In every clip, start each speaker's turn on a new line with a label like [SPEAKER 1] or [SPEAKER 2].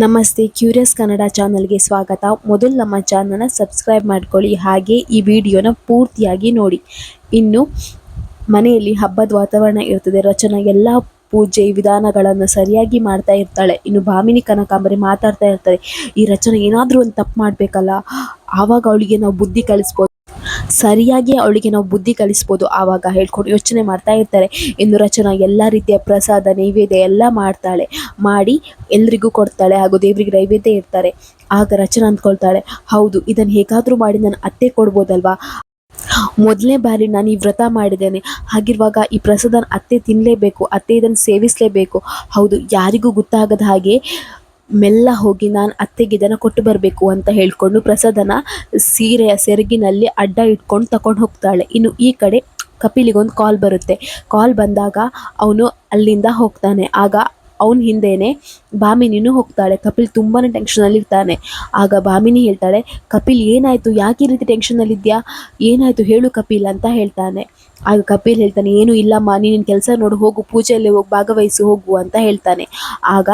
[SPEAKER 1] ನಮಸ್ತೆ, ಕ್ಯೂರಿಯಸ್ ಕನ್ನಡ ಚಾನಲ್ಗೆ ಸ್ವಾಗತ. ಮೊದಲು ನಮ್ಮ ಚಾನಲ್ನ ಸಬ್ಸ್ಕ್ರೈಬ್ ಮಾಡ್ಕೊಳ್ಳಿ, ಹಾಗೆ ಈ ವಿಡಿಯೋನ ಪೂರ್ತಿಯಾಗಿ ನೋಡಿ. ಇನ್ನು ಮನೆಯಲ್ಲಿ ಹಬ್ಬದ ವಾತಾವರಣ ಇರ್ತದೆ. ರಚನಾ ಎಲ್ಲ ಪೂಜೆ ವಿಧಾನಗಳನ್ನು ಸರಿಯಾಗಿ ಮಾಡ್ತಾ ಇರ್ತಾಳೆ. ಇನ್ನು ಭಾಮಿನಿ ಕನಕಾಂಬರಿ ಮಾತಾಡ್ತಾ ಇರ್ತಾರೆ. ಈ ರಚನಾ ಏನಾದರೂ ಒಂದು ತಪ್ಪು ಮಾಡಬೇಕಲ್ಲ, ಆವಾಗ ಅವಳಿಗೆ ನಾವು ಬುದ್ಧಿ ಕಲಿಸ್ಬೋದು, ಸರಿಯಾಗಿ ಅವಳಿಗೆ ನಾವು ಬುದ್ಧಿ ಕಲಿಸ್ಬೋದು ಆವಾಗ ಹೇಳ್ಕೊಂಡು ಯೋಚನೆ ಮಾಡ್ತಾ ಇರ್ತಾರೆ. ಇನ್ನು ರಚನಾ ಎಲ್ಲ ರೀತಿಯ ಪ್ರಸಾದ ನೈವೇದ್ಯ ಎಲ್ಲ ಮಾಡ್ತಾಳೆ, ಮಾಡಿ ಎಲ್ರಿಗೂ ಕೊಡ್ತಾಳೆ, ಹಾಗೂ ದೇವರಿಗೆ ನೈವೇದ್ಯ ಇರ್ತಾರೆ. ಆಗ ರಚನಾ ಅಂದ್ಕೊಳ್ತಾಳೆ, ಹೌದು, ಇದನ್ನು ಹೇಗಾದರೂ ಮಾಡಿ ನನ್ನ ಅತ್ತೆ ಕೊಡ್ಬೋದಲ್ವಾ, ಮೊದಲನೇ ಬಾರಿ ನಾನು ಈ ವ್ರತ ಮಾಡಿದ್ದೇನೆ, ಹಾಗಿರುವಾಗ ಈ ಪ್ರಸಾದನ ಅತ್ತೆ ತಿನ್ನಲೇಬೇಕು, ಅತ್ತೆ ಇದನ್ನು ಸೇವಿಸಲೇಬೇಕು. ಹೌದು, ಯಾರಿಗೂ ಗೊತ್ತಾಗದ ಹಾಗೆ ಮೆಲ್ಲ ಹೋಗಿ ನಾನು ಅತ್ತೆಗೆ ಇದನ್ನು ಕೊಟ್ಟು ಬರಬೇಕು ಅಂತ ಹೇಳ್ಕೊಂಡು ಪ್ರಸಾದನ ಸೀರೆಯ ಸೆರಗಿನಲ್ಲಿ ಅಡ್ಡ ಇಟ್ಕೊಂಡು ತಗೊಂಡು ಹೋಗ್ತಾಳೆ. ಇನ್ನು ಈ ಕಡೆ ಕಪಿಲಿಗೊಂದು ಕಾಲ್ ಬರುತ್ತೆ. ಕಾಲ್ ಬಂದಾಗ ಅವನು ಅಲ್ಲಿಂದ ಹೋಗ್ತಾನೆ. ಆಗ ಅವನ ಹಿಂದೆಯೇ ಭಾಮಿನಿನೂ ಹೋಗ್ತಾಳೆ. ಕಪಿಲ್ ತುಂಬಾ ಟೆನ್ಷನಲ್ಲಿರ್ತಾನೆ. ಆಗ ಭಾಮಿನಿ ಹೇಳ್ತಾಳೆ, ಕಪಿಲ್ ಏನಾಯಿತು, ಯಾಕೆ ಈ ರೀತಿ ಟೆನ್ಷನಲ್ಲಿದ್ಯಾ, ಏನಾಯಿತು ಹೇಳು ಕಪಿಲ್ ಅಂತ ಹೇಳ್ತಾನೆ. ಆಗ ಕಪಿಲ್ ಹೇಳ್ತಾನೆ, ಏನೂ ಇಲ್ಲಮ್ಮ, ನೀನು ಕೆಲಸ ನೋಡು, ಹೋಗು, ಪೂಜೆಯಲ್ಲಿ ಹೋಗಿ ಭಾಗವಹಿಸಿ ಹೋಗು ಅಂತ ಹೇಳ್ತಾನೆ. ಆಗ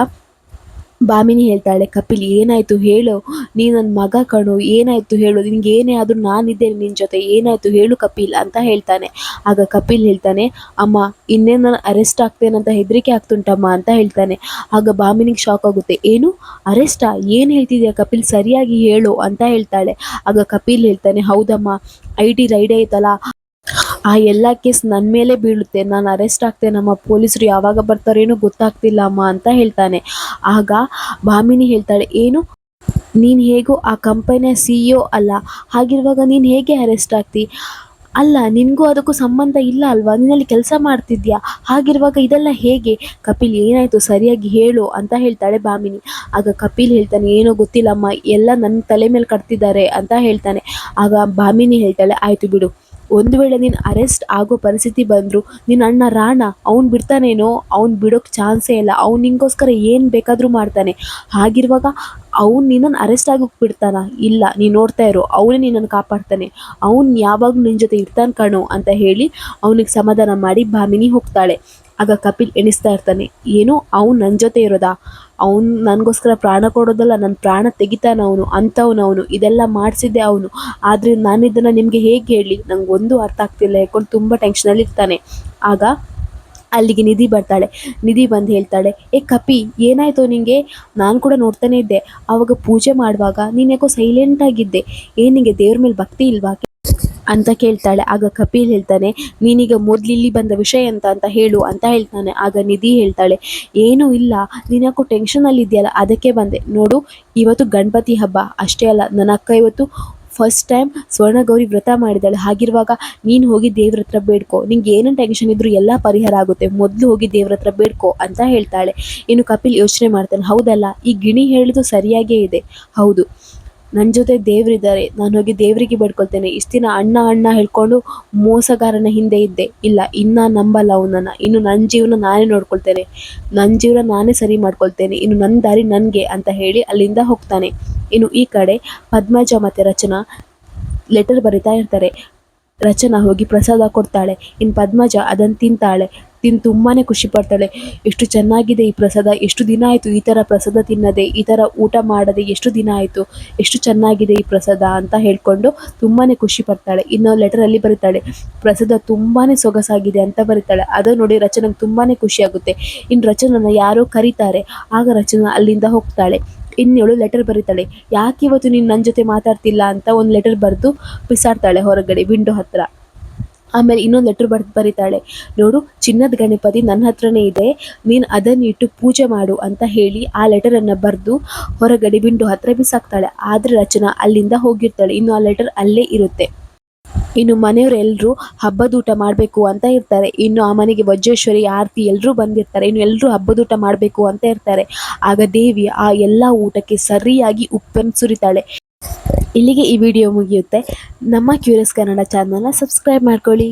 [SPEAKER 1] ಭಾಮಿನಿ ಹೇಳ್ತಾಳೆ, ಕಪಿಲ್ ಏನಾಯಿತು ಹೇಳು, ನೀನು ನನ್ನ ಮಗ ಕಣು, ಏನಾಯಿತು ಹೇಳು, ನಿನಗೆ ಏನೇ ಆದರೂ ನಾನಿದ್ದೇನೆ ನಿನ್ನ ಜೊತೆ, ಏನಾಯಿತು ಹೇಳು ಕಪಿಲ್ ಅಂತ ಹೇಳ್ತಾನೆ. ಆಗ ಕಪಿಲ್ ಹೇಳ್ತಾನೆ, ಅಮ್ಮ ಇನ್ನೇನು ನಾನು ಅರೆಸ್ಟ್ ಆಗ್ತೇನಂತ ಹೆದರಿಕೆ ಆಗ್ತುಂಟಮ್ಮ ಅಂತ ಹೇಳ್ತಾನೆ. ಆಗ ಭಾಮಿನಿಗೆ ಶಾಕ್ ಆಗುತ್ತೆ. ಏನು ಅರೆಸ್ಟಾ, ಏನು ಹೇಳ್ತಿದ್ಯಾ ಕಪಿಲ್, ಸರಿಯಾಗಿ ಹೇಳು ಅಂತ ಹೇಳ್ತಾಳೆ. ಆಗ ಕಪಿಲ್ ಹೇಳ್ತಾನೆ, ಹೌದಮ್ಮ, IT ರೈಡ್ ಆಯ್ತಲ್ಲ, ಆ ಎಲ್ಲ ಕೇಸ್ ನನ್ನ ಮೇಲೆ ಬೀಳುತ್ತೆ, ನಾನು ಅರೆಸ್ಟ್ ಆಗ್ತೇನಮ್ಮ, ಪೊಲೀಸರು ಯಾವಾಗ ಬರ್ತಾರೇನೋ ಗೊತ್ತಾಗ್ತಿಲ್ಲ ಅಮ್ಮ ಅಂತ ಹೇಳ್ತಾನೆ. ಆಗ ಭಾಮಿನಿ ಹೇಳ್ತಾಳೆ, ಏನು, ನೀನು ಹೇಗೋ ಆ ಕಂಪನಿಯ CEO ಅಲ್ಲ, ಹಾಗಿರುವಾಗ ನೀನು ಹೇಗೆ ಅರೆಸ್ಟ್ ಆಗ್ತಿ, ಅಲ್ಲ ನಿನಗೂ ಅದಕ್ಕೂ ಸಂಬಂಧ ಇಲ್ಲ ಅಲ್ವಾ, ನೀನಲ್ಲಿ ಕೆಲಸ ಮಾಡ್ತಿದ್ಯಾ, ಹಾಗಿರುವಾಗ ಇದೆಲ್ಲ ಹೇಗೆ, ಕಪಿಲ್ ಏನಾಯಿತು ಸರಿಯಾಗಿ ಹೇಳು ಅಂತ ಹೇಳ್ತಾಳೆ ಭಾಮಿನಿ. ಆಗ ಕಪಿಲ್ ಹೇಳ್ತಾನೆ, ಏನೋ ಗೊತ್ತಿಲ್ಲಮ್ಮ, ಎಲ್ಲ ನನ್ನ ತಲೆ ಮೇಲೆ ಕಟ್ತಿದ್ದಾರೆ ಅಂತ ಹೇಳ್ತಾನೆ. ಆಗ ಭಾಮಿನಿ ಹೇಳ್ತಾಳೆ, ಆಯಿತು ಬಿಡು, ಒಂದು ವೇಳೆ ನೀನು ಅರೆಸ್ಟ್ ಆಗೋ ಪರಿಸ್ಥಿತಿ ಬಂದರೂ ನಿನ್ನ ಅಣ್ಣ ರಾಣ ಅವ್ನು ಬಿಡ್ತಾನೇನೋ, ಅವ್ನು ಬಿಡೋಕ್ಕೆ ಚಾನ್ಸೇ ಇಲ್ಲ, ಅವ್ನು ನಿಂಗೋಸ್ಕರ ಏನು ಬೇಕಾದರೂ ಮಾಡ್ತಾನೆ, ಹಾಗಿರುವಾಗ ಅವ್ನು ನಿನ್ನನ್ನು ಅರೆಸ್ಟ್ ಆಗೋಕ್ಕೆ ಬಿಡ್ತಾನ, ಇಲ್ಲ ನೀನು ನೋಡ್ತಾ ಇರೋ, ಅವನೇ ನಿನ್ನನ್ನು ಕಾಪಾಡ್ತಾನೆ, ಅವ್ನು ಯಾವಾಗಲೂ ನಿನ್ನ ಜೊತೆ ಇರ್ತಾನೆ ಕಣೋ ಅಂತ ಹೇಳಿ ಅವನಿಗೆ ಸಮಾಧಾನ ಮಾಡಿ ಭಾಮಿನಿ ಹೋಗ್ತಾಳೆ. ಆಗ ಕಪಿಲ್ ಎಣಿಸ್ತಾ ಇರ್ತಾನೆ, ಏನು ಅವ್ನು ನನ್ನ ಜೊತೆ ಇರೋದಾ, ಅವನು ನನಗೋಸ್ಕರ ಪ್ರಾಣ ಕೊಡೋದಲ್ಲ, ನನ್ನ ಪ್ರಾಣ ತೆಗಿತಾನೆ ಅವನು, ಅಂಥವನು, ಇದೆಲ್ಲ ಮಾಡಿಸಿದ್ದೆ ಅವನು, ಆದರೆ ನಾನು ಇದನ್ನು ನಿಮಗೆ ಹೇಗೆ ಹೇಳಿ, ನಂಗೆ ಒಂದು ಅರ್ಥ ಆಗ್ತಿಲ್ಲ ಹೇಳ್ಕೊಂಡು ತುಂಬ ಟೆನ್ಷನಲ್ಲಿ ಇರ್ತಾನೆ. ಆಗ ಅಲ್ಲಿಗೆ ನಿಧಿ ಬರ್ತಾಳೆ. ನಿಧಿ ಬಂದು ಹೇಳ್ತಾಳೆ, ಏ ಕಪಿ ಏನಾಯಿತು ನಿನಗೆ, ನಾನು ಕೂಡ ನೋಡ್ತಾನೆ ಇದ್ದೆ, ಆವಾಗ ಪೂಜೆ ಮಾಡುವಾಗ ನೀನು ಯಾಕೋ ಸೈಲೆಂಟಾಗಿದ್ದೆ, ಏನು ನಿನಗೆ ದೇವ್ರ ಮೇಲೆ ಭಕ್ತಿ ಇಲ್ವಾ ಅಂತ ಕೇಳ್ತಾಳೆ. ಆಗ ಕಪಿಲ್ ಹೇಳ್ತಾನೆ, ನೀನೀಗ ಮೊದಲು ಇಲ್ಲಿ ಬಂದ ವಿಷಯ ಅಂತ ಹೇಳು ಅಂತ ಹೇಳ್ತಾನೆ. ಆಗ ನಿಧಿ ಹೇಳ್ತಾಳೆ, ಏನೂ ಇಲ್ಲ, ನೀನು ಯಾಕೋ ಟೆನ್ಷನಲ್ಲಿದೆಯಲ್ಲ ಅದಕ್ಕೆ ಬಂದೆ, ನೋಡು ಇವತ್ತು ಗಣಪತಿ ಹಬ್ಬ, ಅಷ್ಟೇ ಅಲ್ಲ ನನ್ನ ಅಕ್ಕ ಇವತ್ತು ಫಸ್ಟ್ ಟೈಮ್ ಸ್ವರ್ಣಗೌರಿ ವ್ರತ ಮಾಡಿದ್ದಾಳೆ, ಹಾಗಿರುವಾಗ ನೀನು ಹೋಗಿ ದೇವ್ರ ಹತ್ರ ಬೇಡ್ಕೊ, ನಿಂಗೆ ಏನೇನು ಟೆನ್ಷನ್ ಇದ್ದರೂ ಎಲ್ಲ ಪರಿಹಾರ ಆಗುತ್ತೆ, ಮೊದಲು ಹೋಗಿ ದೇವ್ರ ಹತ್ರ ಬೇಡ್ಕೊ ಅಂತ ಹೇಳ್ತಾಳೆ. ಇನ್ನು ಕಪಿಲ್ ಯೋಚನೆ ಮಾಡ್ತಾನೆ, ಹೌದಲ್ಲ ಈ ಗಿಣಿ ಹೇಳಿದ್ದು ಸರಿಯಾಗೇ ಇದೆ, ಹೌದು ನನ್ನ ಜೊತೆ ದೇವರಿದ್ದಾರೆ, ನಾನು ಹೋಗಿ ದೇವರಿಗೆ ಬೇಡ್ಕೊಳ್ತೇನೆ, ಇಷ್ಟು ದಿನ ಅಣ್ಣ ಅಣ್ಣ ಹೇಳ್ಕೊಂಡು ಮೋಸಗಾರನ ಹಿಂದೆ ಇದ್ದೆ, ಇಲ್ಲ ಇನ್ನು ನಂಬಲ್ಲ ಅವನನ್ನು, ಇನ್ನು ನನ್ನ ಜೀವನ ನಾನೇ ನೋಡ್ಕೊಳ್ತೇನೆ, ನನ್ನ ಜೀವನ ನಾನೇ ಸರಿ ಮಾಡ್ಕೊಳ್ತೇನೆ, ಇನ್ನು ನನ್ನ ದಾರಿ ನನಗೆ ಅಂತ ಹೇಳಿ ಅಲ್ಲಿಂದ ಹೋಗ್ತಾನೆ. ಇನ್ನು ಈ ಕಡೆ ಪದ್ಮಜ ಮತ್ತು ರಚನಾ ಲೆಟರ್ ಬರಿತಾ ಇರ್ತಾರೆ. ರಚನಾ ಹೋಗಿ ಪ್ರಸಾದ ಕೊಡ್ತಾಳೆ. ಇನ್ನು ಪದ್ಮಜ ಅದನ್ನು ತಿಂತಾಳೆ. ತಿಂದು ತುಂಬಾ ಖುಷಿ ಪಡ್ತಾಳೆ. ಎಷ್ಟು ಚೆನ್ನಾಗಿದೆ ಈ ಪ್ರಸಾದ, ಎಷ್ಟು ದಿನ ಆಯಿತು ಈ ಥರ ಪ್ರಸಾದ ತಿನ್ನದೆ, ಈ ಥರ ಊಟ ಮಾಡದೆ ಎಷ್ಟು ದಿನ ಆಯಿತು, ಎಷ್ಟು ಚೆನ್ನಾಗಿದೆ ಈ ಪ್ರಸಾದ ಅಂತ ಹೇಳ್ಕೊಂಡು ತುಂಬಾ ಖುಷಿ ಪಡ್ತಾಳೆ. ಇನ್ನು ಲೆಟರಲ್ಲಿ ಬರೀತಾಳೆ, ಪ್ರಸಾದ ತುಂಬಾ ಸೊಗಸಾಗಿದೆ ಅಂತ ಬರೀತಾಳೆ. ಅದು ನೋಡಿ ರಚನಾಗೆ ತುಂಬಾ ಖುಷಿಯಾಗುತ್ತೆ. ಇನ್ನು ರಚನನ ಯಾರೋ ಕರೀತಾರೆ. ಆಗ ರಚನಾ ಅಲ್ಲಿಂದ ಹೋಗ್ತಾಳೆ. ಇನ್ನೇಳು ಲೆಟರ್ ಬರೀತಾಳೆ, ಯಾಕೆ ಇವತ್ತು ನೀನು ನನ್ನ ಜೊತೆ ಮಾತಾಡ್ತಿಲ್ಲ ಅಂತ ಒಂದು ಲೆಟರ್ ಬರೆದು ಬಿಸಾಡ್ತಾಳೆ ಹೊರಗಡೆ ವಿಂಡೋ ಹತ್ರ. ಆಮೇಲೆ ಇನ್ನೊಂದು ಲೆಟ್ರ್ ಬರೀತಾಳೆ, ನೋಡು ಚಿನ್ನದ ಗಣಪತಿ ನನ್ನ ಹತ್ರನೇ ಇದೆ, ನೀನು ಅದನ್ನು ಇಟ್ಟು ಪೂಜೆ ಮಾಡು ಅಂತ ಹೇಳಿ ಆ ಲೆಟರನ್ನು ಬರೆದು ಹೊರಗಡೆ ವಿಂಡೋ ಹತ್ರ ಬಿಸಾಕ್ತಾಳೆ. ಆದರೆ ರಚನಾ ಅಲ್ಲಿಂದ ಹೋಗಿರ್ತಾಳೆ. ಇನ್ನು ಆ ಲೆಟರ್ ಅಲ್ಲೇ ಇರುತ್ತೆ. ಇನ್ನು ಮನೆಯವರೆಲ್ಲರೂ ಹಬ್ಬದೂಟ ಮಾಡಬೇಕು ಅಂತ ಇರ್ತಾರೆ. ಇನ್ನು ಆ ಮನೆಗೆ ವಜ್ರೇಶ್ವರಿ ಆರತಿ ಎಲ್ಲರೂ ಬಂದಿರ್ತಾರೆ. ಇನ್ನು ಎಲ್ಲರೂ ಹಬ್ಬದೂಟ ಮಾಡಬೇಕು ಅಂತ ಇರ್ತಾರೆ. ಆಗ ದೇವಿ ಆ ಎಲ್ಲ ಊಟಕ್ಕೆ ಸರಿಯಾಗಿ ಉಪ್ಪನ್ನು ಸುರಿತಾಳೆ. ಇಲ್ಲಿಗೆ ಈ ವಿಡಿಯೋ ಮುಗಿಯುತ್ತೆ. ನಮ್ಮ ಕ್ಯೂರಿಯಸ್ ಕನ್ನಡ ಚಾನಲ್ನ ಸಬ್ಸ್ಕ್ರೈಬ್ ಮಾಡ್ಕೊಳ್ಳಿ.